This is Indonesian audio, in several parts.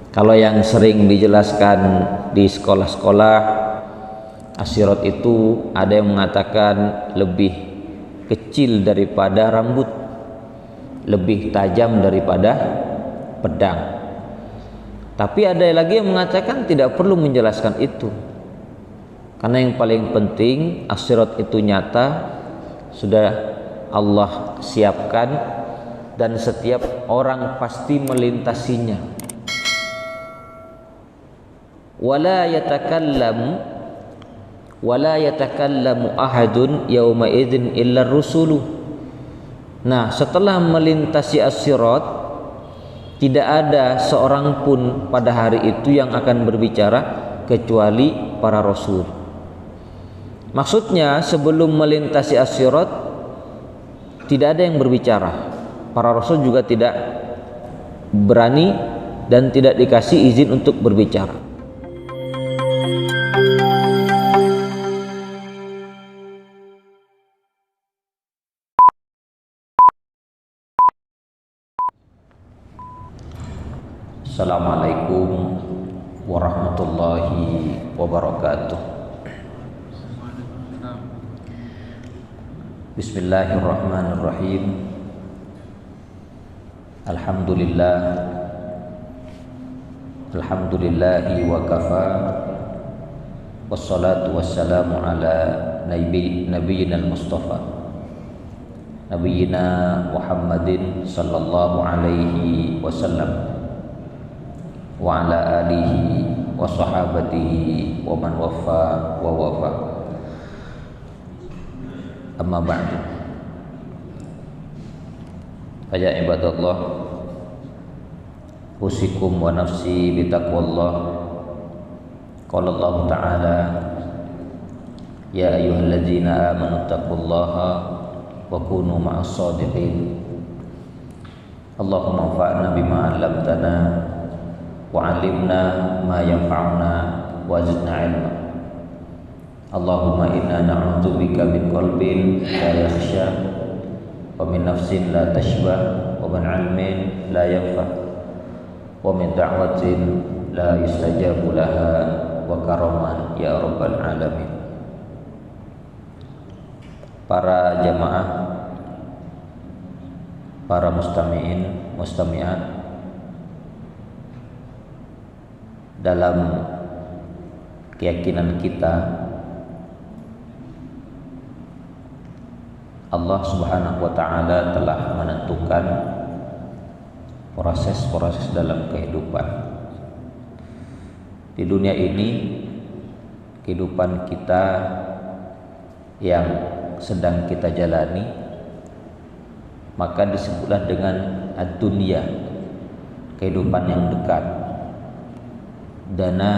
Kalau yang sering dijelaskan di sekolah-sekolah, as-sirat itu ada yang mengatakan lebih kecil daripada rambut, lebih tajam daripada pedang. Tapi ada lagi yang mengatakan tidak perlu menjelaskan itu, karena yang paling penting as-sirat itu nyata, sudah Allah siapkan dan setiap orang pasti melintasinya. Wala yatakallamu ahadun yauma idzin illa rusulu. Nah, setelah melintasi as-sirat, tidak ada seorang pun pada hari itu yang akan berbicara kecuali para rasul. Maksudnya sebelum melintasi as-sirat tidak ada yang berbicara. Para rasul juga tidak berani dan tidak dikasih izin untuk berbicara. Assalamualaikum warahmatullahi wabarakatuh. Bismillahirrahmanirrahim. Alhamdulillahi wa kafa, wassalatu wassalamu ala nabiyyina al-mustafa nabiyyina Muhammadin sallallahu alaihi wasallam wa ala alihi wa sahabatihi wa man wafa wa wafa. Amma ba'du. Ya ibadallah, usikum wa nafsi bitaqwallah. Qala Allah ta'ala, ya ayyuhalladzina amanu taqullaha wa kunu ma'as shadiqin. Allahumma anfa'na bima 'allamtana wa'allimna ma yanfa'una wa zidna ilma. Allahumma inna na'udzubika min qalbin la yakhsha wa min nafsin la tashbah wa min 'ilmin la yanfa' wa min da'watin la yustajabu laha wa karaman ya rabbal alamin. Para jamaah, para mustami'in, mustami'at, dalam keyakinan kita Allah Subhanahu wa ta'ala telah menentukan proses-proses dalam kehidupan. Di dunia ini, kehidupan kita yang sedang kita jalani, maka disebutlah dengan ad-dunya, kehidupan yang dekat. Dana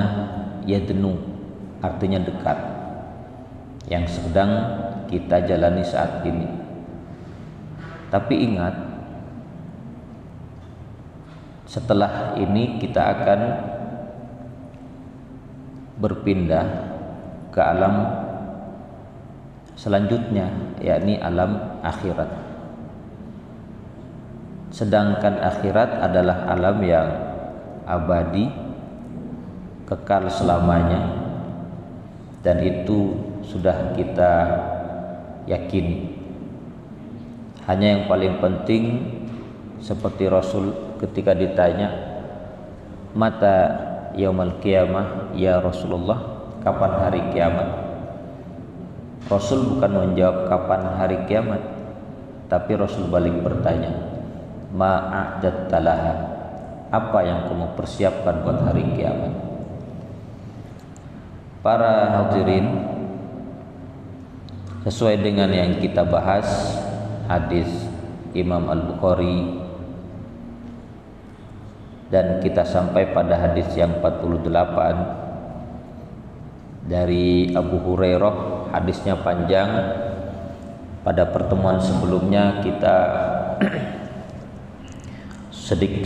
yadnu, artinya dekat, yang sedang kita jalani saat ini. Tapi ingat, setelah ini kita akan berpindah ke alam selanjutnya, yakni alam akhirat. Sedangkan akhirat adalah alam yang abadi, kekal selamanya, dan itu sudah kita yakini. Hanya yang paling penting, seperti Rasul ketika ditanya, mata yaumul qiyamah ya Rasulullah, kapan hari kiamat? Rasul bukan menjawab kapan hari kiamat, tapi Rasul balik bertanya, ma'a'datta laha, apa yang kamu persiapkan buat hari kiamat? Para hadirin, sesuai dengan yang kita bahas, hadis Imam Al-Bukhari, dan kita sampai pada hadis yang 48 dari Abu Hurairah. Hadisnya panjang. Pada pertemuan sebelumnya kita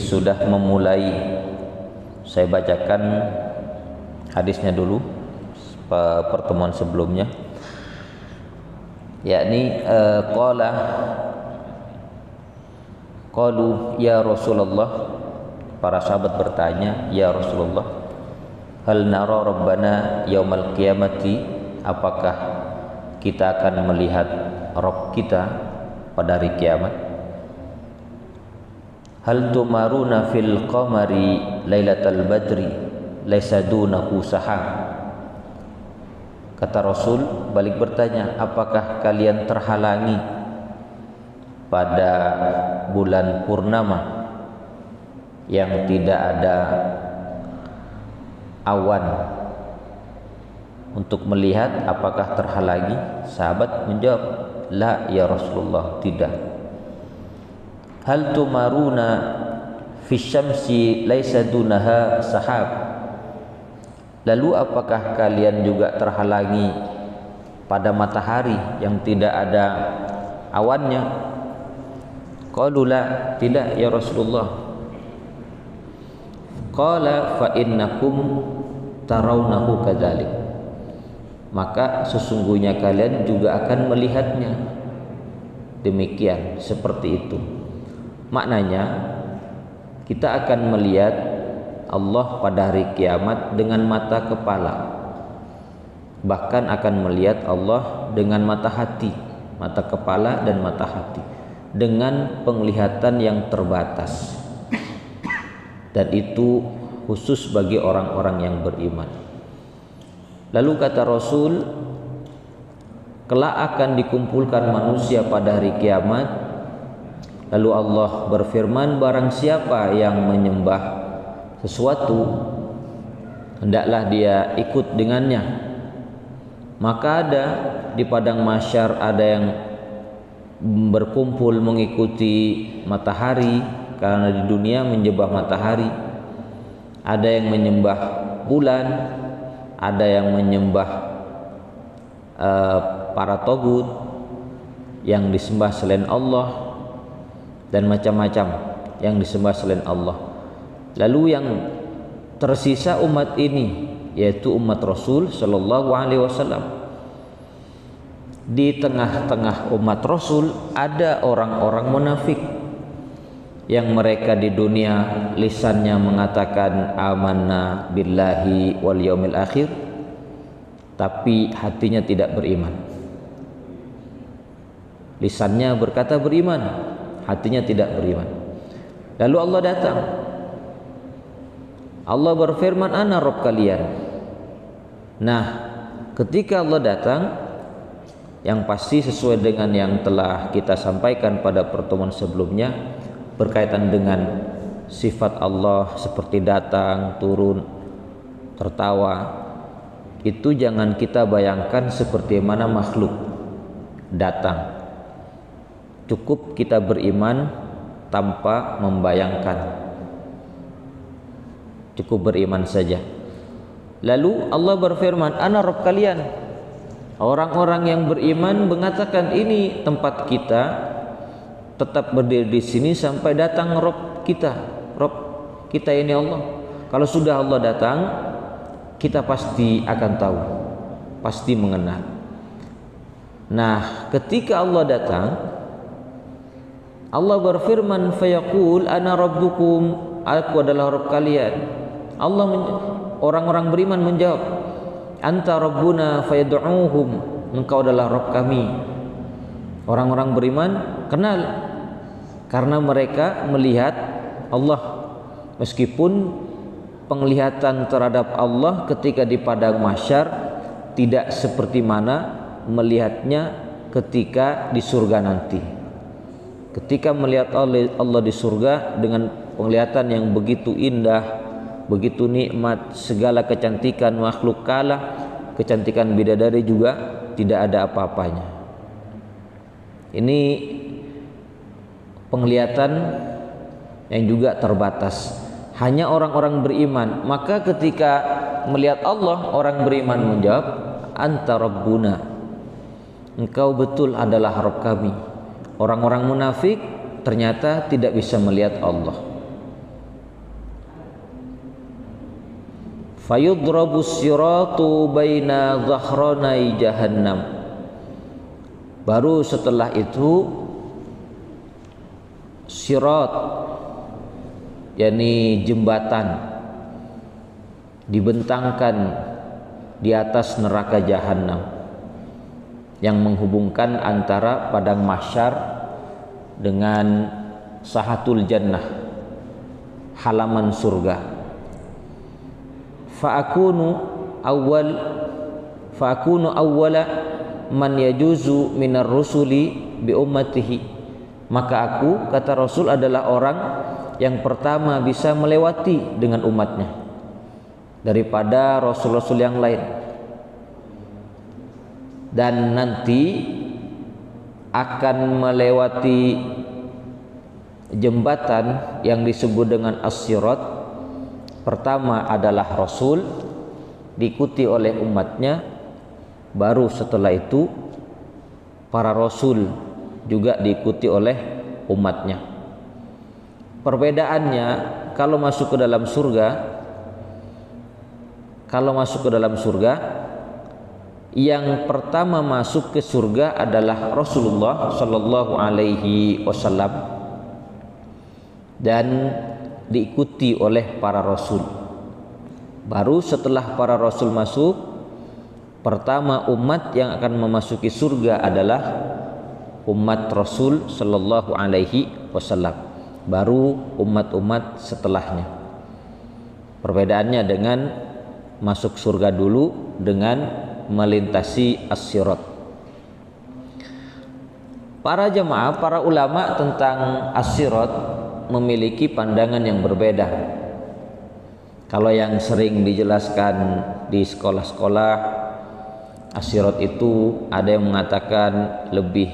sudah memulai. Saya bacakan hadisnya dulu, pertemuan sebelumnya, yakni qalu ya Rasulullah, para sahabat bertanya, "Ya Rasulullah, hal nara rabbana yaumal qiyamati?" Apakah kita akan melihat Rabb kita pada hari kiamat? "Hal tumaruna fil qamari lailatal badri laisa dunahu sahab?" Kata Rasul balik bertanya, apakah kalian terhalangi pada bulan purnama yang tidak ada awan untuk melihat? Apakah terhalangi? Sahabat menjawab, "La ya Rasulullah, tidak." "Hal tumaruna fi syamsi laisa dunaha sahab?" Lalu apakah kalian juga terhalangi pada matahari yang tidak ada awannya? Qalu la, tidak ya Rasulullah. Qala fa innakum tarawnahu kadzalik. Maka sesungguhnya kalian juga akan melihatnya demikian, seperti itu. Maknanya kita akan melihat Allah pada hari kiamat dengan mata kepala, bahkan akan melihat Allah dengan mata hati, mata kepala dan mata hati, dengan penglihatan yang terbatas, dan itu khusus bagi orang-orang yang beriman. Lalu kata Rasul, kelak akan dikumpulkan manusia pada hari kiamat, lalu Allah berfirman, barang siapa yang menyembah sesuatu, hendaklah dia ikut dengannya. Maka ada di padang mahsyar ada yang berkumpul mengikuti matahari karena di dunia menyembah matahari, ada yang menyembah bulan, ada yang menyembah para togut yang disembah selain Allah, dan macam-macam yang disembah selain Allah. Lalu yang tersisa umat ini, yaitu umat Rasul Shallallahu Alaihi Wasallam. Di tengah-tengah umat Rasul ada orang-orang munafik yang mereka di dunia lisannya mengatakan amanna billahi wal yaumil akhir, tapi hatinya tidak beriman. Lisannya berkata beriman, hatinya tidak beriman. Lalu Allah datang, Allah berfirman, ana Rabb kalian. Nah, ketika Allah datang, yang pasti sesuai dengan yang telah kita sampaikan pada pertemuan sebelumnya berkaitan dengan sifat Allah seperti datang, turun, tertawa, itu jangan kita bayangkan seperti mana makhluk datang. Cukup kita beriman tanpa membayangkan, cukup beriman saja. Lalu Allah berfirman, ana Rabb kalian. Orang-orang yang beriman mengatakan, ini tempat kita, tetap berdiri di sini sampai datang Rabb kita. Rabb kita ini Allah. Kalau sudah Allah datang, kita pasti akan tahu, pasti mengenal. Nah, ketika Allah datang, Allah berfirman, fayaqul ana rabbukum, aku adalah Rabb kalian. Orang-orang beriman menjawab, anta rabbuna fayad'uhum, engkau adalah Rabb kami. Orang-orang beriman kenal karena mereka melihat Allah, meskipun penglihatan terhadap Allah ketika di padang mahsyar tidak seperti mana melihatnya ketika di surga nanti. Ketika melihat Allah di surga dengan penglihatan yang begitu indah, begitu nikmat, segala kecantikan makhluk kalah, kecantikan bidadari juga tidak ada apa-apanya. Ini penglihatan yang juga terbatas, hanya orang-orang beriman. Maka ketika melihat Allah, orang beriman menjawab, anta rabbuna, engkau betul adalah Rabb kami. Orang-orang munafik ternyata tidak bisa melihat Allah. Fayudrabus siratu baina dhahranai jahannam. Baru setelah itu sirat yakni jembatan dibentangkan di atas neraka jahanam yang menghubungkan antara padang mahsyar dengan sahatul jannah, halaman surga. Fa'akunu awwala man yajuzu minar rusuli bi ummatihi. Maka aku, kata Rasul, adalah orang yang pertama bisa melewati dengan umatnya daripada rasul-rasul yang lain. Dan nanti akan melewati jembatan yang disebut dengan as-sirat. Pertama adalah Rasul, diikuti oleh umatnya, baru setelah itu para Rasul juga diikuti oleh umatnya. Perbedaannya, kalau masuk ke dalam surga, yang pertama masuk ke surga adalah Rasulullah Sallallahu Alaihi Wasallam dan diikuti oleh para Rasul. Baru setelah para Rasul masuk, pertama umat yang akan memasuki surga adalah umat Rasul Sallallahu Alaihi Wasallam, baru umat-umat setelahnya. Perbedaannya dengan masuk surga dulu dengan melintasi as-sirat. Para jemaah, para ulama tentang as-sirat memiliki pandangan yang berbeda. Kalau yang sering dijelaskan di sekolah-sekolah, as-sirat itu ada yang mengatakan lebih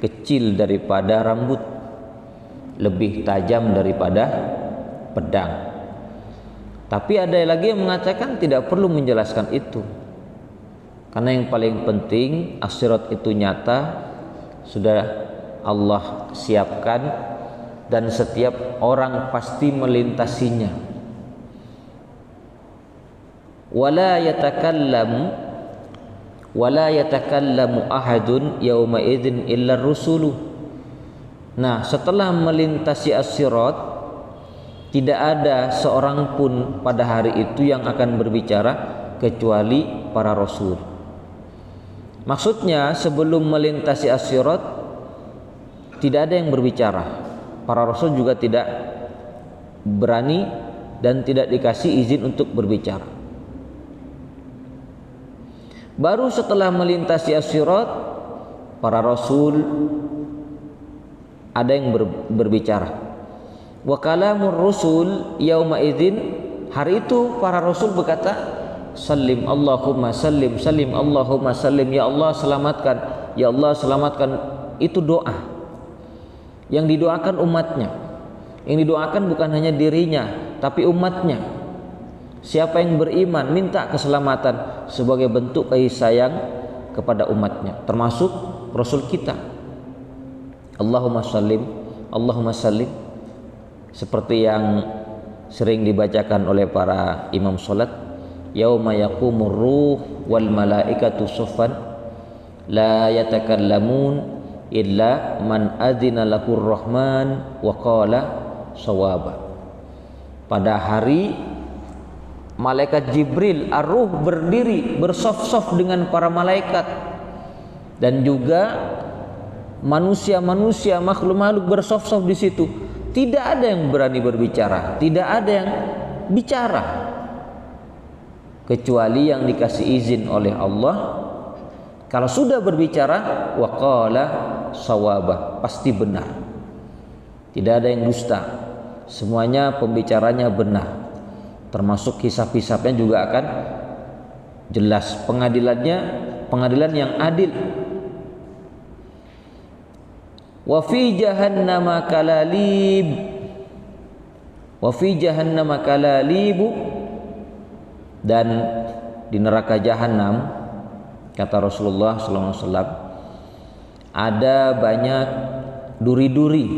kecil daripada rambut, lebih tajam daripada pedang. Tapi ada lagi yang mengatakan tidak perlu menjelaskan itu, karena yang paling penting as-sirat itu nyata, sudah Allah siapkan dan setiap orang pasti melintasinya. Wala yatakallamu ahadun yauma idzin illa rusuluh. Nah, setelah melintasi as-sirat, tidak ada seorang pun pada hari itu yang akan berbicara kecuali para rasul. Maksudnya sebelum melintasi as-sirat tidak ada yang berbicara. Para rasul juga tidak berani dan tidak dikasih izin untuk berbicara. Baru setelah melintasi as-sirat, para rasul ada yang berbicara. Wa kalamur rusul yauma idzin, hari itu para rasul berkata, Salim Allahumma salim, salim Allahumma salim, ya Allah selamatkan, ya Allah selamatkan. Itu doa yang didoakan umatnya. Yang didoakan bukan hanya dirinya, tapi umatnya. Siapa yang beriman minta keselamatan sebagai bentuk kasih sayang kepada umatnya, termasuk Rasul kita. Allahumma salim, Allahumma salim, seperti yang sering dibacakan oleh para imam salat. Yauma yaqumur ruh wal malaikatu suffan la yatakallamun illa man adzina lahur rahman wa qala shawaba. Pada hari malaikat Jibril ar-ruh berdiri bersaf-saf dengan para malaikat, dan juga manusia-manusia, makhluk-makhluk bersaf-saf di situ. Tidak ada yang berani berbicara, tidak ada yang bicara kecuali yang dikasih izin oleh Allah. Kalau sudah berbicara, waqala shawaba, pasti benar. Tidak ada yang dusta. Semuanya pembicaranya benar. Termasuk hisab-hisabnya juga akan jelas. Pengadilannya pengadilan yang adil. Wa fi jahannama kalalib. Wa fi jahannama kalalibu, dan di neraka jahanam, kata Rasulullah SAW, ada banyak duri-duri,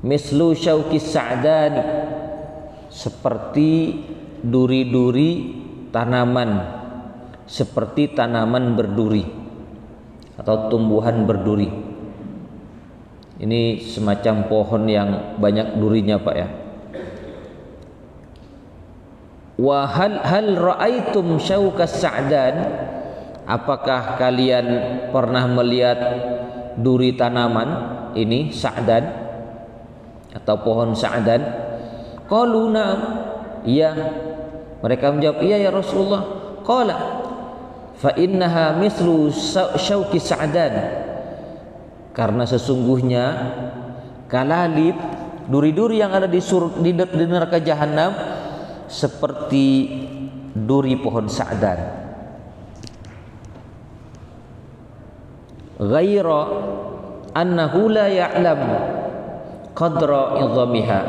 mislu syaukis sa'dani, seperti duri-duri tanaman, seperti tanaman berduri atau tumbuhan berduri. Ini semacam pohon yang banyak durinya, Pak, ya. Wa hal ra'aitum syaukas sa'dan, apakah kalian pernah melihat duri tanaman ini sa'dan atau pohon sa'dan? Qalu na'am, iya. Mereka menjawab, iya ya Rasulullah. Qala fa innaha mislu syauki sa'dan, karena sesungguhnya kalalib, duri-duri yang ada di neraka jahanam seperti duri pohon sa'dan. Ghaira annahu la ya'lam qadra idhamiha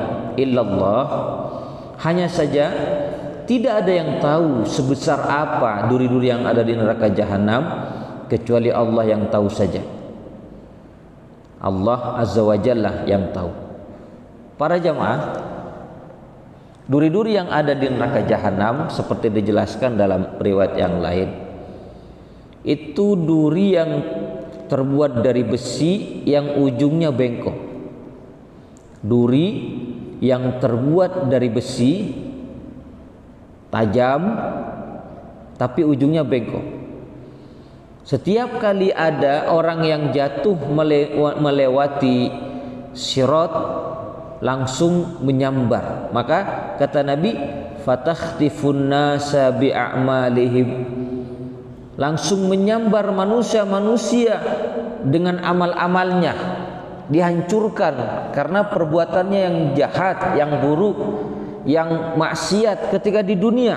illallah, hanya saja tidak ada yang tahu sebesar apa duri-duri yang ada di neraka jahanam kecuali Allah yang tahu saja. Allah Azza wa Jalla yang tahu. Para jamaah, duri-duri yang ada di neraka jahanam seperti dijelaskan dalam riwayat yang lain, itu duri yang terbuat dari besi yang ujungnya bengkok. Duri yang terbuat dari besi tajam tapi ujungnya bengkok. Setiap kali ada orang yang jatuh melewati sirat, langsung menyambar. Maka kata Nabi, fatakhtifun nasa bi'amalihim, langsung menyambar manusia-manusia dengan amal-amalnya, dihancurkan karena perbuatannya yang jahat, yang buruk, yang maksiat ketika di dunia.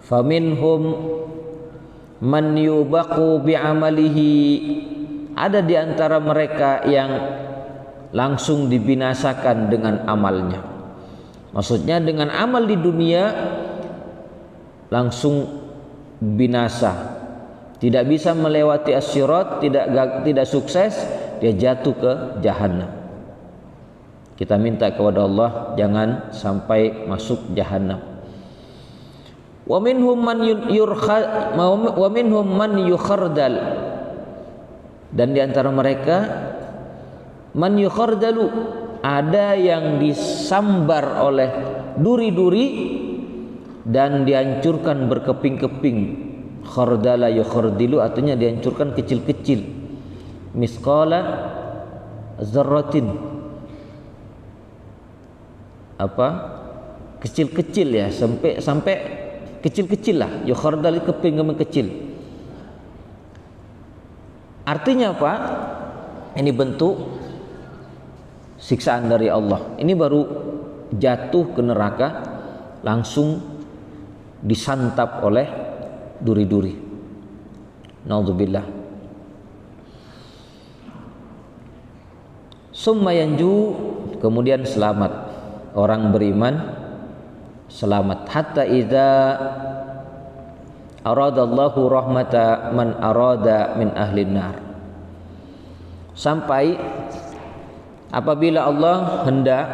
Faminhum man yubaqu bi'amalihi, ada di antara mereka yang langsung dibinasakan dengan amalnya. Maksudnya dengan amal di dunia langsung binasa, tidak bisa melewati as-sirat, tidak sukses, dia jatuh ke jahanam. Kita minta kepada Allah jangan sampai masuk jahanam. Wa minhum man yukhardal, dan di antara mereka man yukhardalu, ada yang disambar oleh duri-duri dan dihancurkan berkeping-keping. Khardala yukhardilu, artinya dihancurkan kecil-kecil. Misqala zarratin, apa, kecil-kecil ya, sampai kecil-kecil lah. Yukhardal, keping-keping kecil. Artinya apa? Ini bentuk siksaan dari Allah. Ini baru jatuh ke neraka langsung disantap oleh duri-duri. Naudzubillah. Summa yanju, kemudian selamat. Orang beriman selamat. Hatta idza aradallahu rahmata man arada min ahlin nar, sampai apabila Allah hendak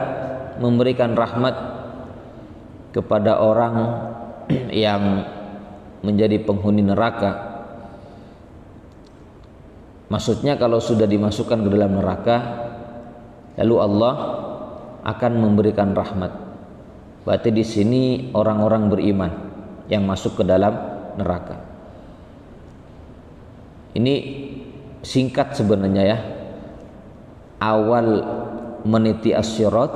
memberikan rahmat kepada orang yang menjadi penghuni neraka. Maksudnya kalau sudah dimasukkan ke dalam neraka, lalu Allah akan memberikan rahmat. Berarti di sini orang-orang beriman yang masuk ke dalam neraka. Ini singkat sebenarnya ya. Awal meniti as-sirat,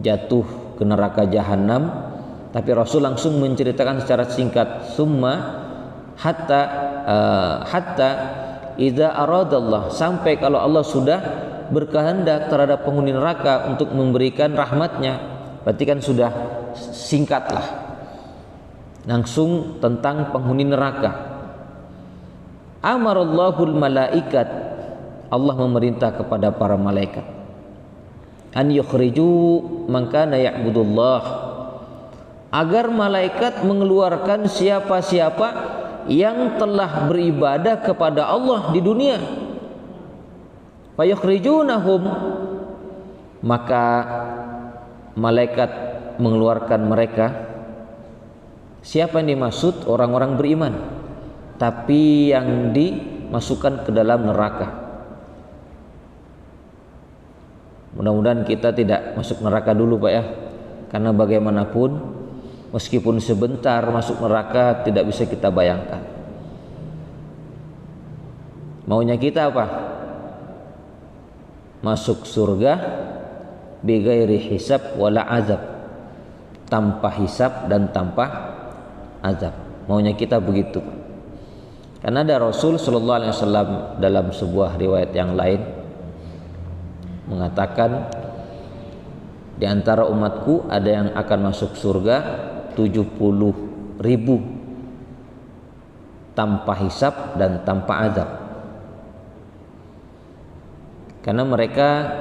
jatuh ke neraka jahanam, tapi Rasul langsung menceritakan secara singkat. Summa hatta idza aradallah, sampai kalau Allah sudah berkehendak terhadap penghuni neraka untuk memberikan rahmatnya. Berarti kan sudah singkat lah, langsung tentang penghuni neraka. Amarallahul malaikat, Allah memerintah kepada para malaikat, an yukhriju man kana ya'budullah, agar malaikat mengeluarkan siapa-siapa yang telah beribadah kepada Allah di dunia. Fayukhrijunahum, maka malaikat mengeluarkan mereka. Siapa yang dimaksud? Orang-orang beriman, tapi yang dimasukkan ke dalam neraka. Mudah-mudahan kita tidak masuk neraka dulu Pak ya. karena bagaimanapun meskipun sebentar masuk neraka tidak bisa kita bayangkan. Maunya kita apa? Masuk surga bighairi hisab wala azab, tanpa hisab dan tanpa azab. Maunya kita begitu. Karena ada Rasul sallallahu alaihi wasallam dalam sebuah riwayat yang lain mengatakan, di antara umatku ada yang akan masuk surga 70.000 tanpa hisab dan tanpa azab. Karena mereka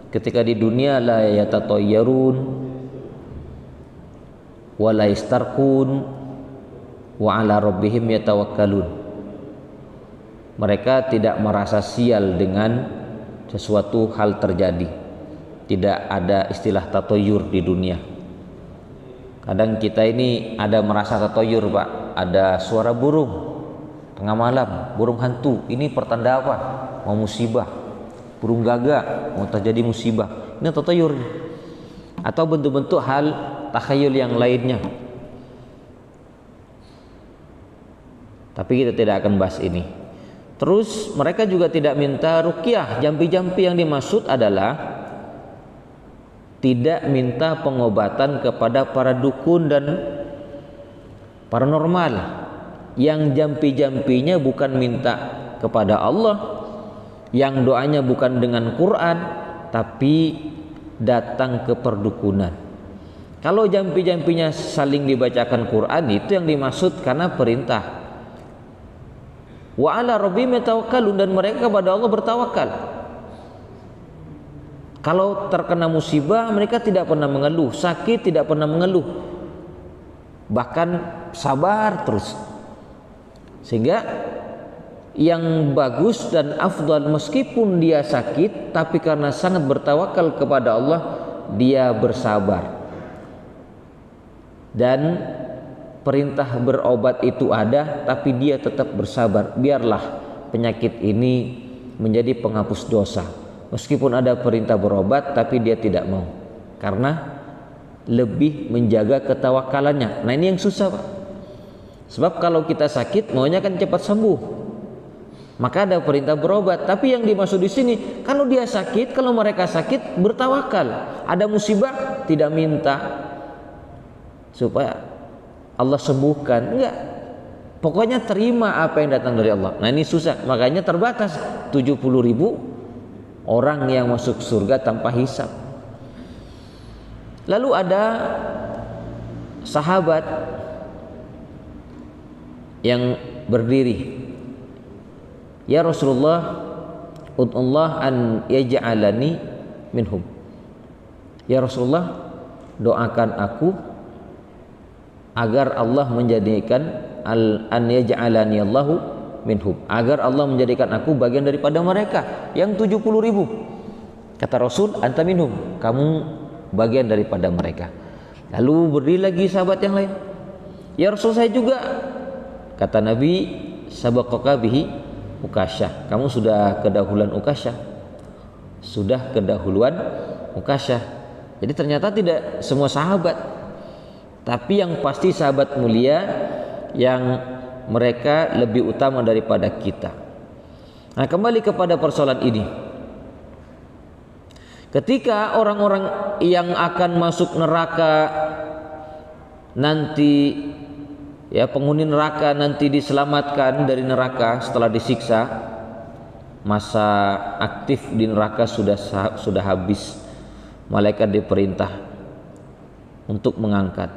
ketika di dunia la yatatayyarun wa la istarqun wa ala rabbihim yatawakkalun. Mereka tidak merasa sial dengan sesuatu hal terjadi. Tidak ada istilah tatoyur di dunia. Kadang kita ini ada merasa tatoyur, Pak. Ada suara burung tengah malam, burung hantu. Ini pertanda apa? Mau musibah. Burung gagak mau terjadi musibah. Ini tatoyur. Atau bentuk-bentuk hal takhayul yang lainnya. Tapi kita tidak akan bahas ini. Terus mereka juga tidak minta ruqyah. Jampi-jampi yang dimaksud adalah tidak minta pengobatan kepada para dukun dan paranormal. Yang jampi-jampinya bukan minta kepada Allah, yang doanya bukan dengan Quran, tapi datang ke perdukunan. Kalau jampi-jampinya saling dibacakan Quran, itu yang dimaksud karena perintah. Wa ala rabbihim yatawakkalun, dan mereka kepada Allah bertawakal. Kalau terkena musibah mereka tidak pernah mengeluh, sakit tidak pernah mengeluh, bahkan sabar terus. Sehingga yang bagus dan afdal, meskipun dia sakit tapi karena sangat bertawakal kepada Allah, dia bersabar. Dan perintah berobat itu ada, tapi dia tetap bersabar. Biarlah penyakit ini menjadi penghapus dosa. Meskipun ada perintah berobat, tapi dia tidak mau, karena lebih menjaga ketawakalannya. Nah ini yang susah, Pak. Sebab kalau kita sakit maunya kan cepat sembuh, maka ada perintah berobat. Tapi yang dimaksud di sini, kalau dia sakit, kalau mereka sakit bertawakal. Ada musibah tidak minta supaya Allah sembuhkan, enggak. Pokoknya terima apa yang datang dari Allah. Nah ini susah, makanya terbatas 70.000 orang yang masuk surga tanpa hisab. Lalu ada sahabat yang berdiri, ya Rasulullah, ud'ullah an yaj'alani minhum. Ya Rasulullah, doakan aku agar Allah menjadikan an yaj'alani Allahu minhum, agar Allah menjadikan aku bagian daripada mereka yang 70.000. Kata Rasul, anta minhum, kamu bagian daripada mereka. Lalu berdiri lagi sahabat yang lain, ya Rasul, saya juga. Kata Nabi, sabaqaka bihi Ukasyah, kamu sudah kedahuluan Ukasyah, sudah kedahuluan Ukasyah. Jadi ternyata tidak semua sahabat, tapi yang pasti sahabat mulia yang mereka lebih utama daripada kita. Nah, kembali kepada persoalan ini. Ketika orang-orang yang akan masuk neraka nanti, ya penghuni neraka nanti diselamatkan dari neraka setelah disiksa, masa aktif di neraka sudah habis, malaikat diperintah untuk mengangkat.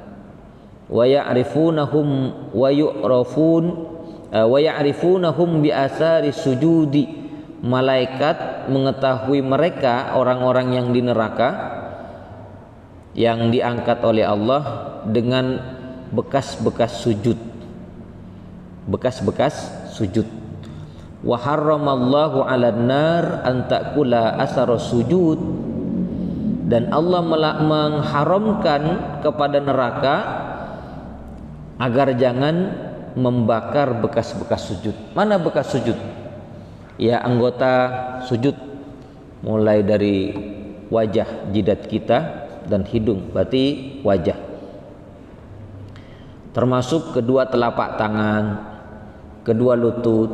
Wa ya'rifunahum wa yu'rafun wa ya'rifunahum bi athari sujudi. Malaikat mengetahui mereka, orang-orang yang di neraka yang diangkat oleh Allah, dengan bekas-bekas sujud. Bekas-bekas sujud. Wa harramallahu 'alan nar an ta'kula athara sujud. Dan Allah mengharamkan kepada neraka agar jangan membakar bekas-bekas sujud. Mana bekas sujud? Ya, anggota sujud, mulai dari wajah jidat kita dan hidung, berarti wajah. Termasuk kedua telapak tangan, kedua lutut,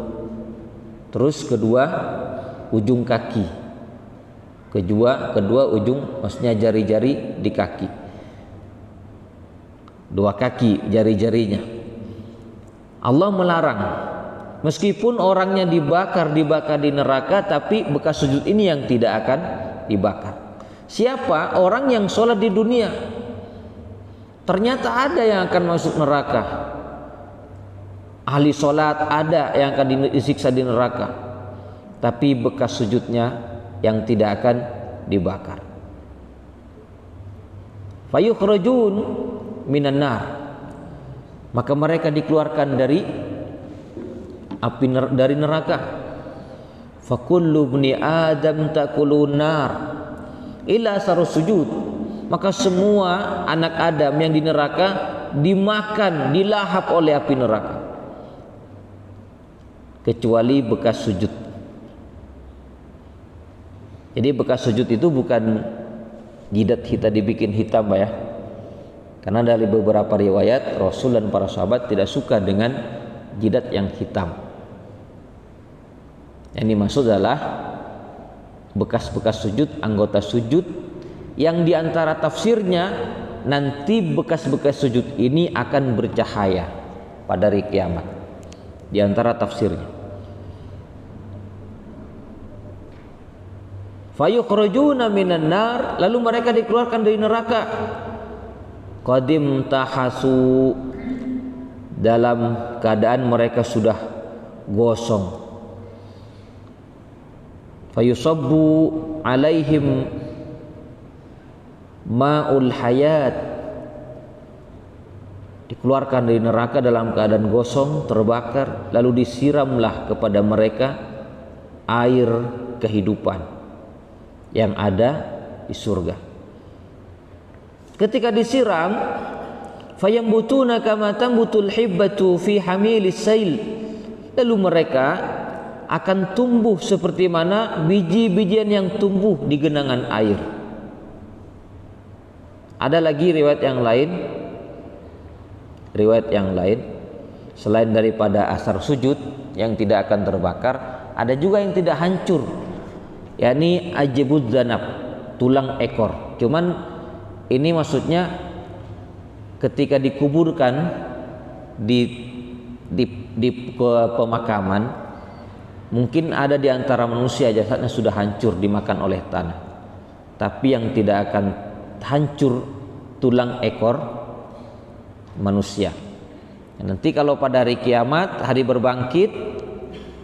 terus kedua ujung kaki. Kedua ujung, maksudnya jari-jari di kaki. Dua kaki jari-jarinya. Allah melarang. Meskipun orangnya dibakar di neraka, tapi bekas sujud ini yang tidak akan dibakar. Siapa? Orang yang sholat di dunia. Ternyata ada yang akan masuk neraka. Ahli sholat ada yang akan disiksa di neraka, tapi bekas sujudnya yang tidak akan dibakar. Fayukhrajun minan nar, maka mereka dikeluarkan dari api dari neraka. Fakullu bni adam takulun nar illa sarus sujud, maka semua anak Adam yang di neraka dimakan, dilahap oleh api neraka kecuali bekas sujud. Jadi bekas sujud itu bukan jidat kita dibikin hitam, ya. Karena dari beberapa riwayat Rasul dan para sahabat tidak suka dengan jidat yang hitam. Yang dimaksud adalah bekas-bekas sujud, anggota sujud yang diantara tafsirnya nanti bekas-bekas sujud ini akan bercahaya pada hari kiamat. Di antara tafsirnya. Fayukhrajuna minan nar, lalu mereka dikeluarkan dari neraka. Qadim tahasu, dalam keadaan mereka sudah gosong. Fayusabbu alaihim ma'ul hayat, dikeluarkan dari neraka dalam keadaan gosong, terbakar, lalu disiramlah kepada mereka air kehidupan yang ada di surga. Ketika disiram, fayambutuna kama tambutul hibbatu fi hamilis sail, lalu mereka akan tumbuh seperti mana biji-bijian yang tumbuh di genangan air. Ada lagi riwayat yang lain selain daripada asar sujud yang tidak akan terbakar, ada juga yang tidak hancur, yakni ajibud zanab, tulang ekor. Cuman ini maksudnya ketika dikuburkan di pemakaman, mungkin ada di antara manusia jasadnya sudah hancur dimakan oleh tanah, tapi yang tidak akan hancur tulang ekor manusia. Nanti kalau pada hari kiamat, hari berbangkit,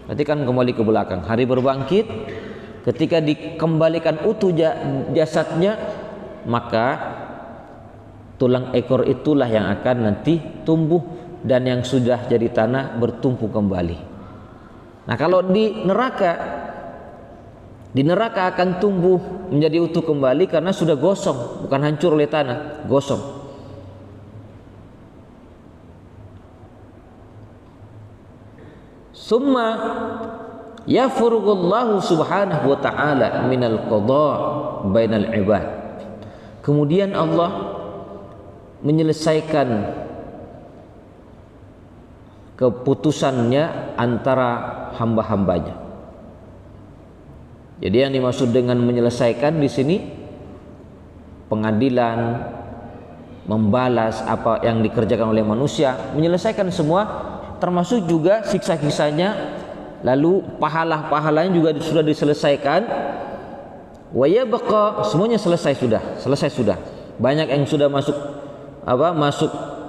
nanti kan kembali ke belakang, hari berbangkit, ketika dikembalikan utuh jasadnya, maka tulang ekor itulah yang akan nanti tumbuh dan yang sudah jadi tanah bertumpu kembali. Nah, kalau di neraka akan tumbuh menjadi utuh kembali karena sudah gosong, bukan hancur oleh tanah, gosong. Summa yafurugullahu subhanahu wa ta'ala minal qadha' bainal ibad. Kemudian Allah menyelesaikan keputusannya antara hamba-hambanya. Jadi yang dimaksud dengan menyelesaikan di sini pengadilan, membalas apa yang dikerjakan oleh manusia, menyelesaikan semua, termasuk juga siksa-siksanya, lalu pahala-pahalanya juga sudah diselesaikan. Wa yabqa, semuanya selesai sudah. Banyak yang sudah masuk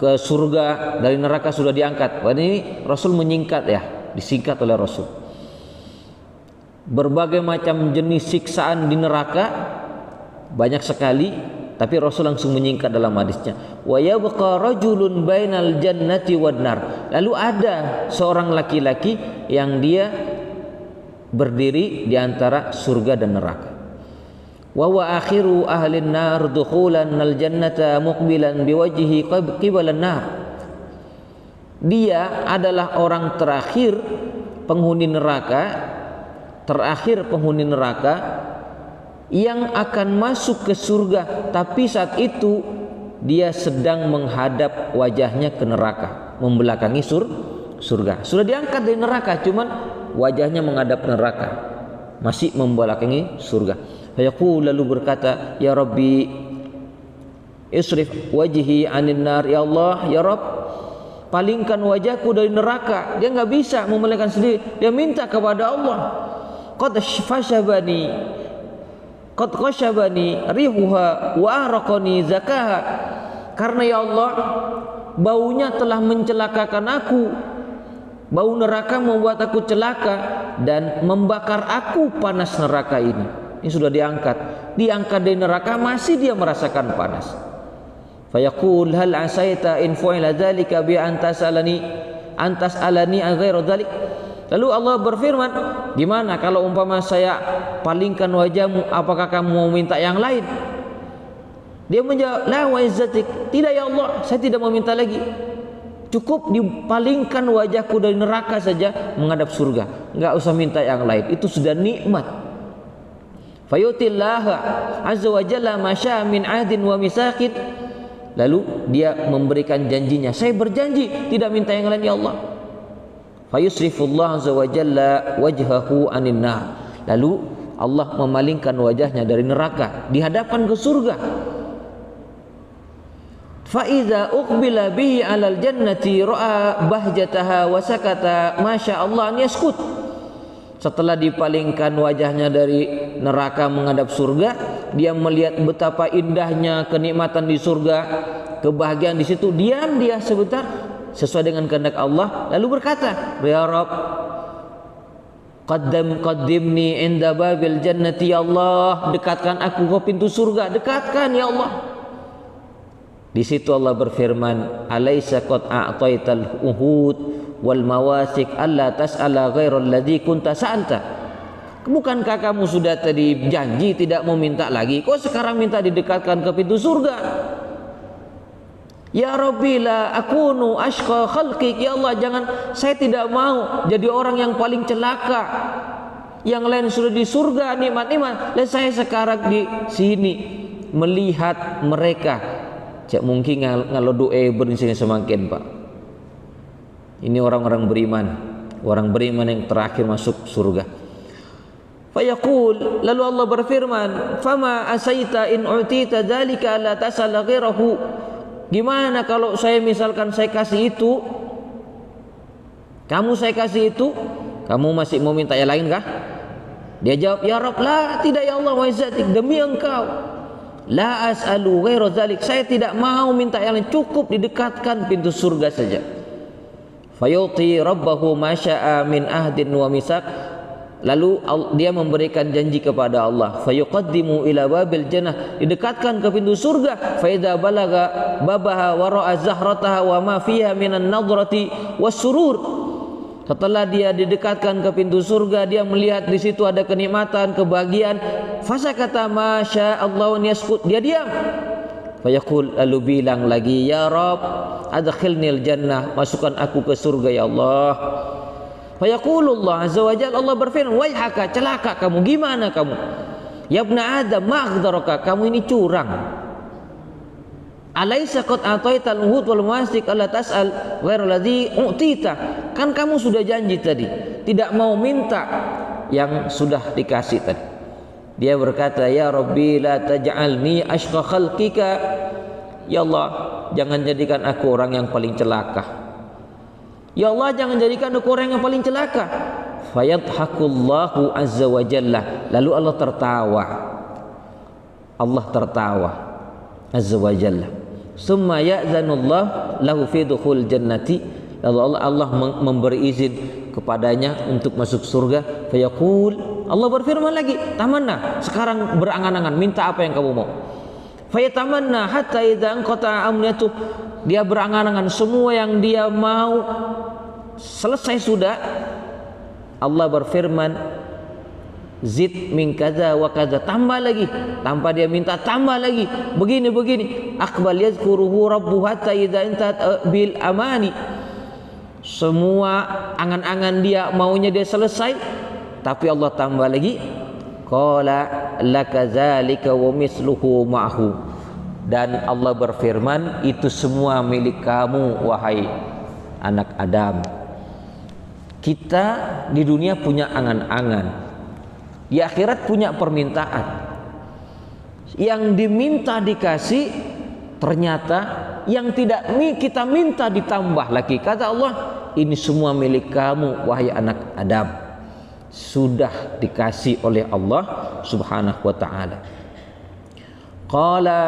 ke surga, dari neraka sudah diangkat. Wah, ini Rasul menyingkat, ya, disingkat oleh Rasul. Berbagai macam jenis siksaan di neraka banyak sekali, tapi Rasul langsung menyingkat dalam hadisnya. Wa yabqa rajulun bainal jannati wan nar. Lalu ada seorang laki-laki yang dia berdiri di antara surga dan neraka. Wa huwa akhiru ahlin nar dukhulan al jannata muqbilan biwajhihi qibalan nar. Dia adalah orang terakhir penghuni neraka, yang akan masuk ke surga, tapi saat itu dia sedang menghadap wajahnya ke neraka, membelakangi surga. Sudah diangkat dari neraka, cuman wajahnya menghadap neraka, masih membelakangi surga. Fayaqul, lalu berkata, ya Rabbi isrif wajhi anin nar, ya Allah, ya Rabb, palingkan wajahku dari neraka. Dia nggak bisa memalingkan sendiri, dia minta kepada Allah. Qad khashabani rihuha wa araqani zakaha, karena ya Allah, baunya telah mencelakakan aku. Bau neraka membuat aku celaka dan membakar aku panas neraka ini. Ini sudah diangkat dari neraka, masih dia merasakan panas. Fayaqul hal asaita in fu'ila dzalika bi antas alani ghairu dzalik. Lalu Allah berfirman, gimana kalau umpama saya palingkan wajahmu, apakah kamu mau minta yang lain? Dia menjawab, la wa izzatik, tidak ya Allah, saya tidak mau minta lagi. Cukup dipalingkan wajahku dari neraka saja menghadap surga, enggak usah minta yang lain, itu sudah nikmat. Fayutillaha azza wa jalla ma syaa min ahdin wa misaqin. Lalu dia memberikan janjinya, saya berjanji tidak minta yang lain ya Allah. Fayusrifullah azza wa jalla wajhahu anin nar. Lalu Allah memalingkan wajahnya dari neraka, dihadapkan ke surga. Fa idza uqbila bihi 'alal jannati ra'a bahjataha wa sakata masya Allah an yaskut. Setelah dipalingkan wajahnya dari neraka menghadap surga, dia melihat betapa indahnya kenikmatan di surga, kebahagiaan di situ. Diam dia sebentar sesuai dengan kehendak Allah, lalu berkata, ya Rabb, qaddimni inda babil jannati, ya Allah, dekatkan aku ke pintu surga, dekatkan ya Allah. Di situ Allah berfirman, alaysa qad a'taital uhud wal mawasik alla tas'ala ghairal ladzi kunta sa'alta. Bukankah kamu sudah tadi janji tidak mau minta lagi, kok sekarang minta didekatkan ke pintu surga? Ya Rabbi la akunu ashqa khalqik, ya Allah, jangan, saya tidak mau jadi orang yang paling celaka. Yang lain sudah di surga nikmat-nikmat, dan saya sekarang di sini melihat mereka. Cak mungkin ngalo doa berinsini semakin Pak. Ini orang-orang beriman yang terakhir masuk surga. Fayaqul, lalu Allah berfirman, fama asaita in utita dzalika la tasal ghairahu. Gimana kalau saya misalkan saya kasih itu, kamu saya kasih itu, kamu masih mau minta yang lain kah? Dia jawab, ya Rabb, la, tidak ya Allah wa izzatik, demi engkau, la as'alu ghairu dzalik, saya tidak mau minta yang lain, cukup didekatkan pintu surga saja. Fayuti rabbahu ma syaa min ahdin wa misaq. Lalu dia memberikan janji kepada Allah, fayuqaddimu ila babil jannah, didekatkan ke pintu surga. Fa idza balaga babaha wa ra'a zahrataha wa ma fiha minan nadrati wassurur. Setelah dia didekatkan ke pintu surga, dia melihat di situ ada kenikmatan, kebahagiaan. Fasakata masya Allah yaskut, dia diam. Fayaqul, lalu bilang lagi, ya Rabb, adkhilnil jannah, masukkan aku ke surga ya Allah. Fayaqulullah azza wa jalla, Allah berfirman, waihaka, celaka kamu, gimana kamu? Ya ibna Adam, ma'aghdaraka, kamu ini curang. Alaysa qad ataital uhud wal mawasik alla tas'al ghairal ladzi u'tita. Kan kamu sudah janji tadi, tidak mau minta yang sudah dikasih tadi. Dia berkata, ya Rabbi la taj'alni ashqa khalqika. Ya Allah, jangan jadikan aku orang yang paling celaka. Ya Allah, jangan jadikan aku orang yang paling celaka. Fayadhakullahu azza wa jalla. Lalu Allah tertawa. Azza wa jalla. Summa ya'zanullah lahu fi dukhul jannati. Lalu Allah memberi izin kepadanya untuk masuk surga. Fayaqul, Allah berfirman lagi, tamanna, sekarang berangan-angan, minta apa yang kamu mau. Fayatamanna hatta idza anqata amniyatu. Dia berangan-angan semua yang dia mau selesai sudah. Allah berfirman, zid min kaza wa kaza, tambah lagi, tanpa dia minta tambah lagi, begini akbal yazkuruhu rabbuhu hatta idza intahat bil amani. Semua angan-angan dia maunya dia selesai, tapi Allah tambah lagi, qala lakadzalika wa misluhu ma'hu. Dan Allah berfirman, itu semua milik kamu wahai anak Adam. Kita di dunia punya angan-angan, di akhirat punya permintaan. Yang diminta dikasih, ternyata yang tidak kita minta ditambah lagi. Kata Allah, ini semua milik kamu wahai anak Adam. Sudah dikasih oleh Allah Subhanahu wa taala. Qala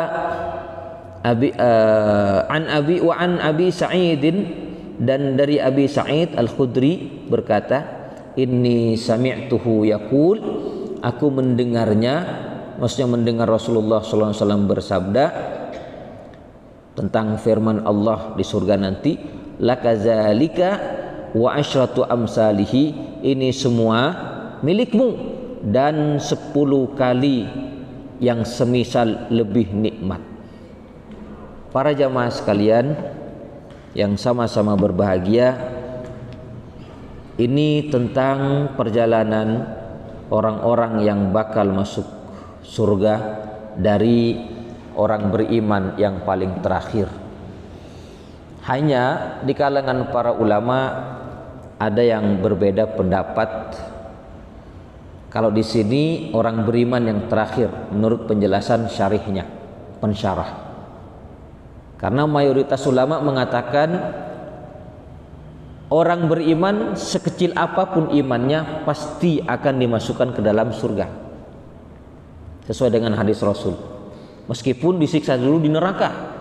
an Abi Sa'idin, dan dari Abi Sa'id Al-Khudri berkata, inni sami'tuhu yaqul, aku mendengarnya, maksudnya mendengar Rasulullah sallallahu alaihi wasallam bersabda tentang firman Allah di surga nanti, lakadzalika wa asyratu amsalihi, ini semua milikmu dan 10 kali yang semisal lebih nikmat. Para jamaah sekalian yang sama-sama berbahagia, ini tentang perjalanan orang-orang yang bakal masuk surga dari orang beriman yang paling terakhir. Hanya di kalangan para ulama ada yang berbeda pendapat. Kalau di sini orang beriman yang terakhir menurut penjelasan syarihnya, pensyarah. Karena mayoritas ulama mengatakan orang beriman sekecil apapun imannya pasti akan dimasukkan ke dalam surga. Sesuai dengan hadis Rasul. Meskipun disiksa dulu di neraka.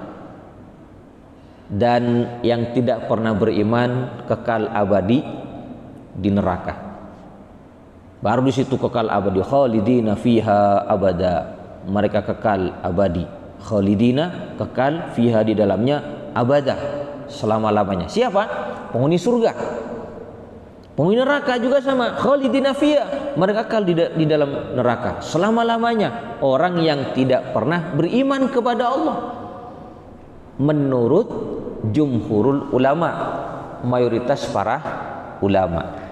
Dan yang tidak pernah beriman kekal abadi di neraka. Baru di situ kekal abadi, khalidina fiha abada. Mereka kekal abadi, khalidina, kekal, fiha, di dalamnya, abada, selama-lamanya. Siapa? Penghuni surga. Penghuni neraka juga sama, khalidina fiha, mereka kekal di dalam neraka selama-lamanya. Orang yang tidak pernah beriman kepada Allah. Menurut jumhurul ulama, mayoritas para ulama.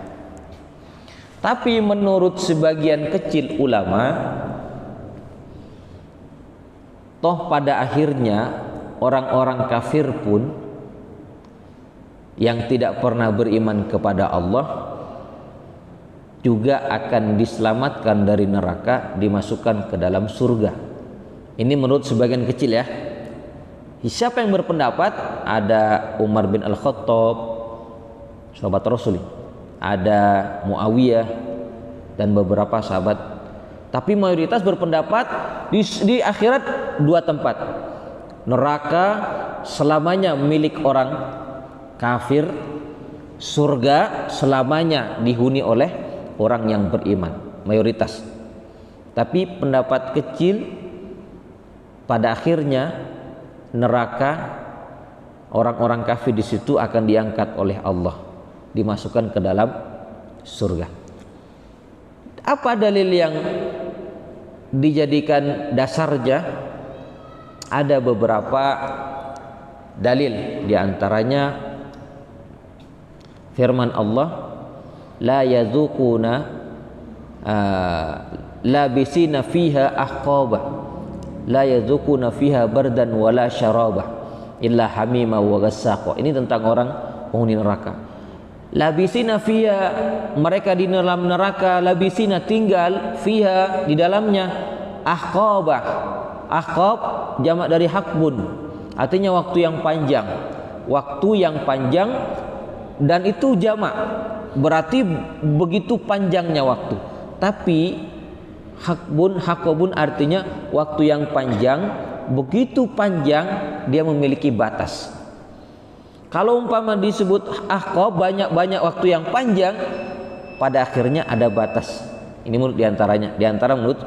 Tapi menurut sebagian kecil ulama, toh pada akhirnya orang-orang kafir pun yang tidak pernah beriman kepada Allah juga akan diselamatkan dari neraka, dimasukkan ke dalam surga. Ini menurut sebagian kecil ya. Siapa yang berpendapat? Ada Umar bin Al-Khattab, sahabat Rasul, ada Muawiyah dan beberapa sahabat. Tapi mayoritas berpendapat di akhirat 2 tempat. Neraka selamanya milik orang kafir, surga selamanya dihuni oleh orang yang beriman, mayoritas. Tapi pendapat kecil, pada akhirnya neraka, orang-orang kafir di situ akan diangkat oleh Allah, dimasukkan ke dalam surga. Apa dalil yang dijadikan dasarnya? Ada beberapa dalil, diantaranya firman Allah, la yazuquna labisina fiha ahqaba, la yazuquna fiha bardan wala syaraba illa hamima wa ghassaqa. Ini tentang orang penghuni neraka. Labisina fiha, mereka di dalam neraka, labisina tinggal, fiha di dalamnya, ahqaba, ahqab jamak dari hakbun, artinya waktu yang panjang, waktu yang panjang, dan itu jamak, berarti begitu panjangnya waktu. Tapi hakbun artinya waktu yang panjang, begitu panjang dia memiliki batas. Kalau umpama disebut ahqab, banyak waktu yang panjang, pada akhirnya ada batas. Ini menurut diantara menurut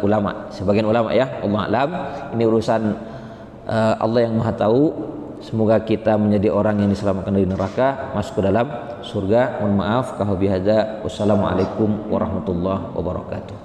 ulama, sebagian ulama ya, Allah alam. Ini urusan Allah yang Maha Tahu. Semoga kita menjadi orang yang diselamatkan dari neraka, masuk ke dalam surga. Mohon maaf, kahau bihadza. Wassalamualaikum warahmatullahi wabarakatuh.